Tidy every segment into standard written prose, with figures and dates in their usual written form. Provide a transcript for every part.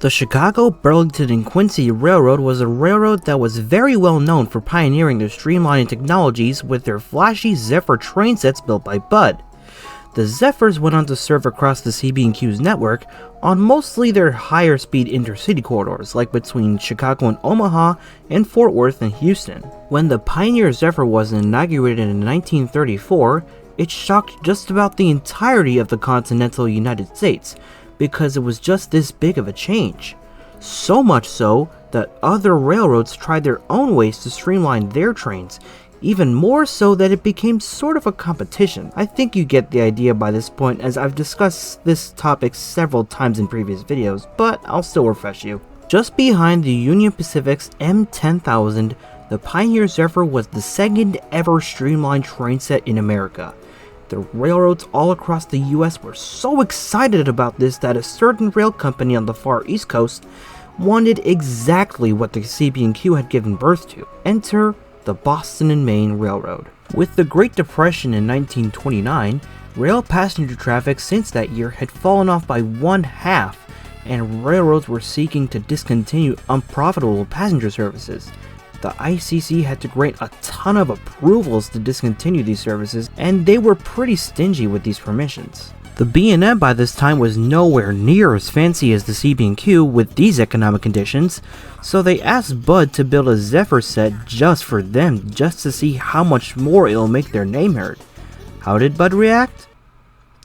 The Chicago, Burlington, and Quincy Railroad was a railroad that was very well known for pioneering the streamlining technologies with their flashy Zephyr train sets built by Bud. The Zephyrs went on to serve across the CB&Q's network on mostly their higher speed intercity corridors, like between Chicago and Omaha and Fort Worth and Houston. When the Pioneer Zephyr was inaugurated in 1934, it shocked just about the entirety of the continental United States, because it was just this big of a change. So much so that other railroads tried their own ways to streamline their trains, even more so that it became sort of a competition. I think you get the idea by this point, as I've discussed this topic several times in previous videos, but I'll still refresh you. Just behind the Union Pacific's M10000, the Pioneer Zephyr was the second ever streamlined train set in America. The railroads all across the US were so excited about this that a certain rail company on the far East Coast wanted exactly what the CB&Q had given birth to. Enter the Boston and Maine Railroad. With the Great Depression in 1929, rail passenger traffic since that year had fallen off by 1/2, and railroads were seeking to discontinue unprofitable passenger services. The ICC had to grant a ton of approvals to discontinue these services, and they were pretty stingy with these permissions. The B&M by this time was nowhere near as fancy as the CB&Q with these economic conditions, so they asked Bud to build a Zephyr set just for them, just to see how much more it'll make their name heard. How did Bud react?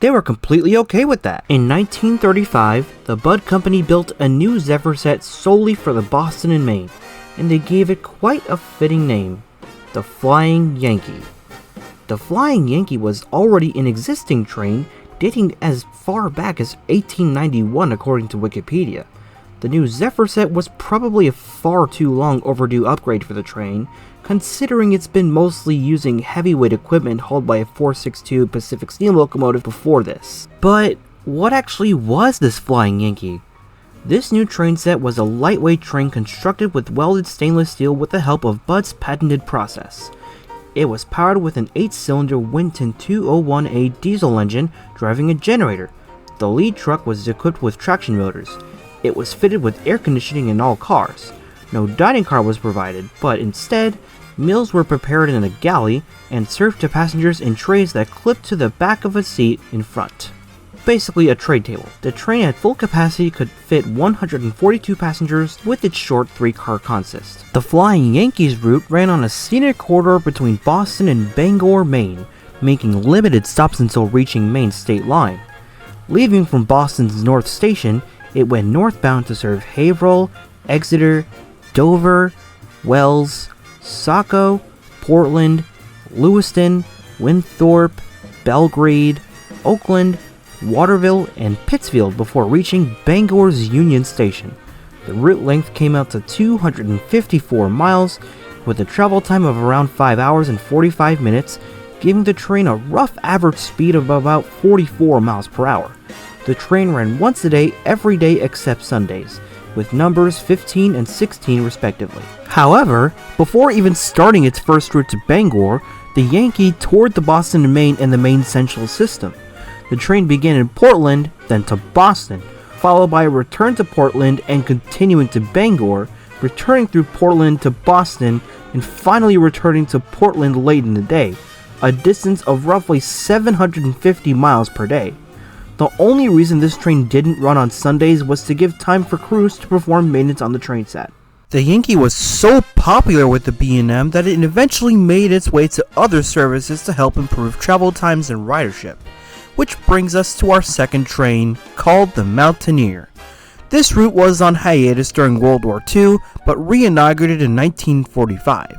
They were completely okay with that. In 1935, the Bud Company built a new Zephyr set solely for the Boston and Maine, and they gave it quite a fitting name, the Flying Yankee. The Flying Yankee was already an existing train dating as far back as 1891 according to Wikipedia. The new Zephyr set was probably a far too long overdue upgrade for the train, considering it's been mostly using heavyweight equipment hauled by a 462 Pacific Steel locomotive before this. But what actually was this Flying Yankee? This new train set was a lightweight train constructed with welded stainless steel with the help of Bud's patented process. It was powered with an 8-cylinder Winton 201A diesel engine driving a generator. The lead truck was equipped with traction motors. It was fitted with air conditioning in all cars. No dining car was provided, but instead, meals were prepared in a galley and served to passengers in trays that clipped to the back of a seat in front. Basically a tray table. The train at full capacity could fit 142 passengers with its short 3-car consist. The Flying Yankees route ran on a scenic corridor between Boston and Bangor, Maine, making limited stops until reaching Maine's state line. Leaving from Boston's North Station, it went northbound to serve Haverhill, Exeter, Dover, Wells, Saco, Portland, Lewiston, Winthrop, Belgrade, Oakland, Waterville, and Pittsfield before reaching Bangor's Union Station. The route length came out to 254 miles, with a travel time of around 5 hours and 45 minutes, giving the train a rough average speed of about 44 miles per hour. The train ran once a day, every day except Sundays, with numbers 15 and 16 respectively. However, before even starting its first route to Bangor, the Yankee toured the Boston and Maine and the Maine Central system. The train began in Portland, then to Boston, followed by a return to Portland and continuing to Bangor, returning through Portland to Boston, and finally returning to Portland late in the day, a distance of roughly 750 miles per day. The only reason this train didn't run on Sundays was to give time for crews to perform maintenance on the train set. The Yankee was so popular with the B&M that it eventually made its way to other services to help improve travel times and ridership. Which brings us to our second train, called the Mountaineer. This route was on hiatus during World War II, but re-inaugurated in 1945.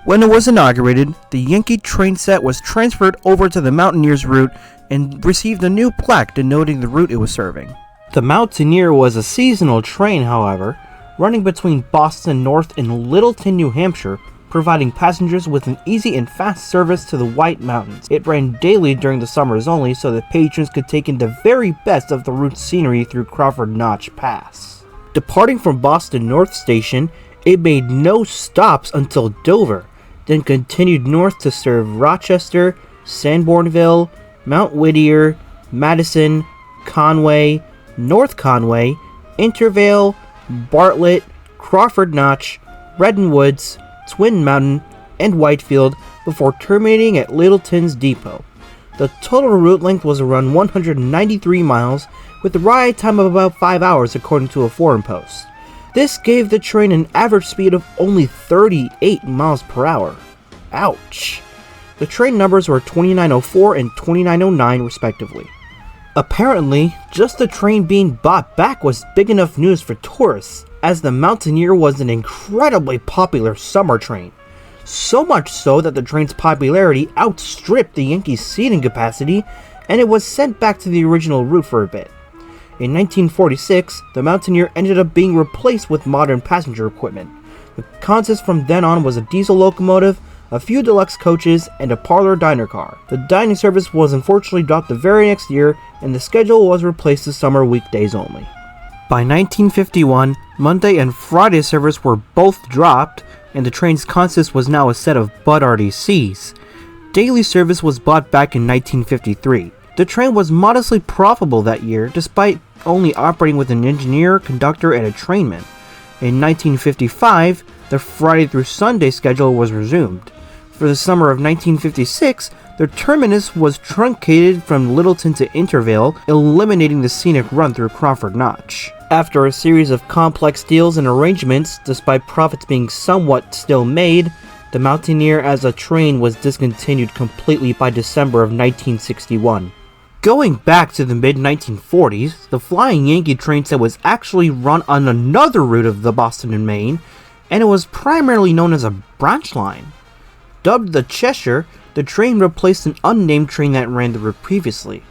When it was inaugurated, the Yankee train set was transferred over to the Mountaineer's route and received a new plaque denoting the route it was serving. The Mountaineer was a seasonal train, however, running between Boston North and Littleton, New Hampshire, providing passengers with an easy and fast service to the White Mountains. It ran daily during the summers only, so that patrons could take in the very best of the route's scenery through Crawford Notch Pass. Departing from Boston North Station, it made no stops until Dover, then continued north to serve Rochester, Sanbornville, Mount Whittier, Madison, Conway, North Conway, Intervale, Bartlett, Crawford Notch, Redden Woods, Twin Mountain, and Whitefield before terminating at Littleton's Depot. The total route length was around 193 miles, with a ride time of about 5 hours according to a forum post. This gave the train an average speed of only 38 miles per hour. Ouch. The train numbers were 2904 and 2909 respectively. Apparently, just the train being bought back was big enough news for tourists, as the Mountaineer was an incredibly popular summer train. So much so that the train's popularity outstripped the Yankee's seating capacity, and it was sent back to the original route for a bit. In 1946, the Mountaineer ended up being replaced with modern passenger equipment. The consist from then on was a diesel locomotive, a few deluxe coaches, and a parlor diner car. The dining service was unfortunately dropped the very next year, and the schedule was replaced to summer weekdays only. By 1951, Monday and Friday service were both dropped, and the train's consist was now a set of Bud RDCs. Daily service was bought back in 1953. The train was modestly profitable that year, despite only operating with an engineer, conductor, and a trainman. In 1955, the Friday through Sunday schedule was resumed. For the summer of 1956, the terminus was truncated from Littleton to Intervale, eliminating the scenic run through Crawford Notch. After a series of complex deals and arrangements, despite profits being somewhat still made, the Mountaineer as a train was discontinued completely by December of 1961. Going back to the mid-1940s, the Flying Yankee train set was actually run on another route of the Boston and Maine, and it was primarily known as a branch line. Dubbed the Cheshire, the train replaced an unnamed train that ran the route previously.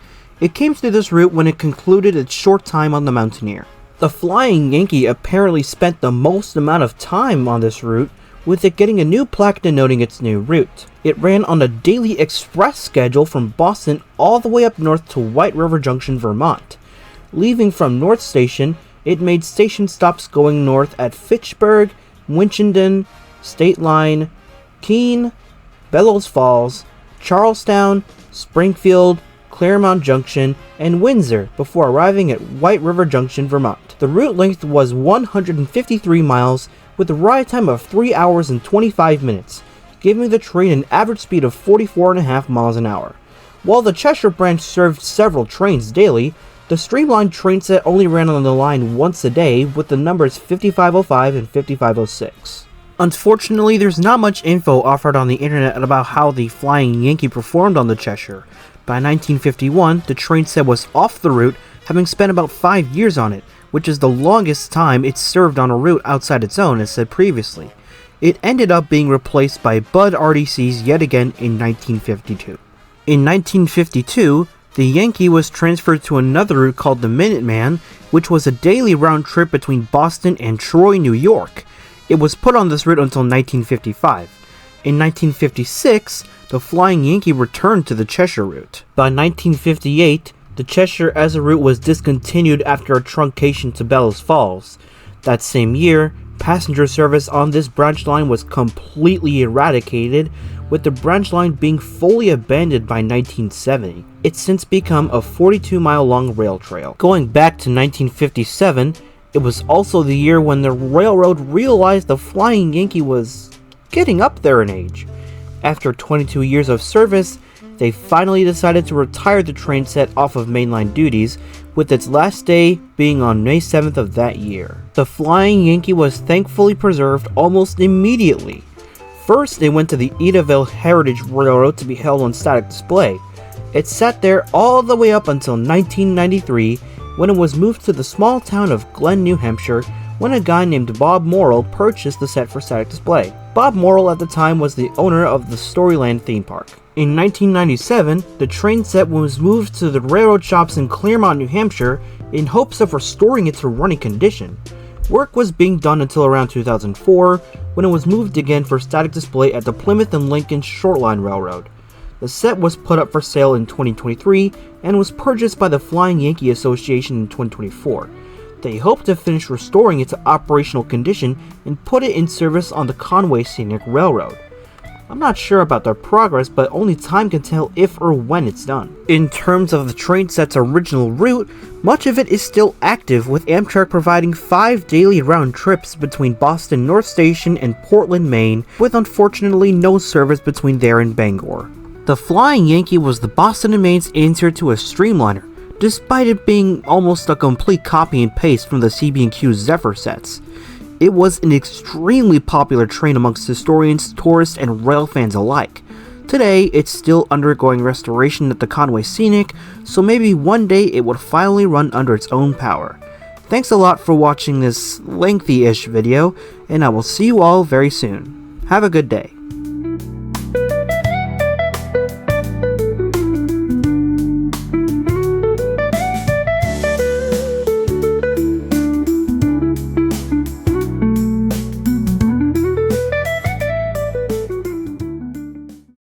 It came to this route when it concluded its short time on the Mountaineer. The Flying Yankee apparently spent the most amount of time on this route, with it getting a new plaque denoting its new route. It ran on a daily express schedule from Boston all the way up north to White River Junction, Vermont. Leaving from North Station, it made station stops going north at Fitchburg, Winchendon, State Line, Keene, Bellows Falls, Charlestown, Springfield, Claremont Junction, and Windsor before arriving at White River Junction, Vermont. The route length was 153 miles with a ride time of 3 hours and 25 minutes, giving the train an average speed of 44.5 miles an hour. While the Cheshire branch served several trains daily, the streamlined train set only ran on the line once a day with the numbers 5505 and 5506. Unfortunately, there's not much info offered on the internet about how the Flying Yankee performed on the Cheshire. By 1951, the train set was off the route, having spent about 5 years on it, which is the longest time it's served on a route outside its own, as said previously. It ended up being replaced by Bud RDCs yet again in 1952. In 1952, the Yankee was transferred to another route called the Minuteman, which was a daily round trip between Boston and Troy, New York. It was put on this route until 1955. In 1956, the Flying Yankee returned to the Cheshire route. By 1958, the Cheshire as a route was discontinued after a truncation to Bellows Falls. That same year, passenger service on this branch line was completely eradicated, with the branch line being fully abandoned by 1970. It's since become a 42-mile-long rail trail. Going back to 1957, it was also the year when the railroad realized the Flying Yankee was getting up there in age. After 22 years of service, they finally decided to retire the train set off of mainline duties, with its last day being on May 7th of that year. The Flying Yankee was thankfully preserved almost immediately. First, it went to the Edaville Heritage Railroad to be held on static display. It sat there all the way up until 1993, when it was moved to the small town of Glen, New Hampshire, when a guy named Bob Morrill purchased the set for static display. Bob Morrill at the time was the owner of the Storyland theme park. In 1997, the train set was moved to the railroad shops in Claremont, New Hampshire, in hopes of restoring it to running condition. Work was being done until around 2004, when it was moved again for static display at the Plymouth and Lincoln Shortline Railroad. The set was put up for sale in 2023 and was purchased by the Flying Yankee Association in 2024. They hope to finish restoring it to operational condition and put it in service on the Conway Scenic Railroad. I'm not sure about their progress, but only time can tell if or when it's done. In terms of the train set's original route, much of it is still active, with Amtrak providing 5 daily round trips between Boston North Station and Portland, Maine, with unfortunately no service between there and Bangor. The Flying Yankee was the Boston and Maine's answer to a streamliner, despite it being almost a complete copy and paste from the CB&Q Zephyr sets. It was an extremely popular train amongst historians, tourists, and railfans alike. Today, it's still undergoing restoration at the Conway Scenic, so maybe one day it would finally run under its own power. Thanks a lot for watching this lengthy-ish video, and I will see you all very soon. Have a good day.